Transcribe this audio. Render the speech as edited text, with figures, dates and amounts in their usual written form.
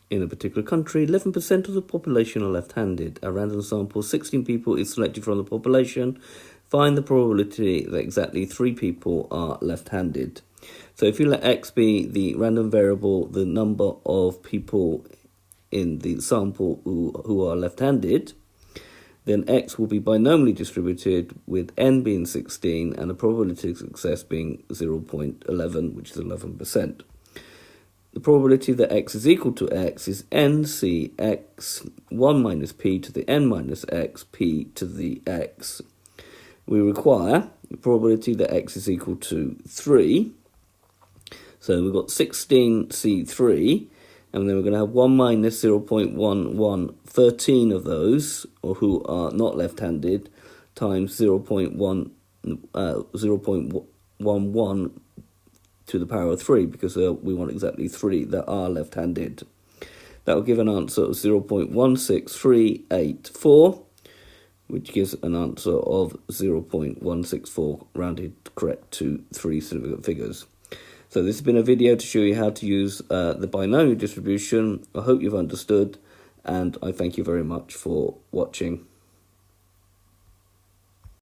in a particular country, 11% of the population are left-handed. A random sample, 16 people, is selected from the population. Find the probability that exactly 3 people are left-handed. So if you let x be the random variable, the number of people in the sample who are left-handed, then x will be binomially distributed with n being 16 and the probability of success being 0.11, which is 11%. The probability that x is equal to x is nc x 1 minus p to the n minus x p to the x. We require the probability that x is equal to 3. So we've got 16c3, and then we're going to have 1 minus 0.11, 13 of those, or who are not left-handed, times 0.11 to the power of 3, because we want exactly 3 that are left-handed. That will give an answer of 0.16384, which gives an answer of 0.164, rounded correct to 3 significant figures. So this has been a video to show you how to use the binomial distribution. I hope you've understood, and I thank you very much for watching.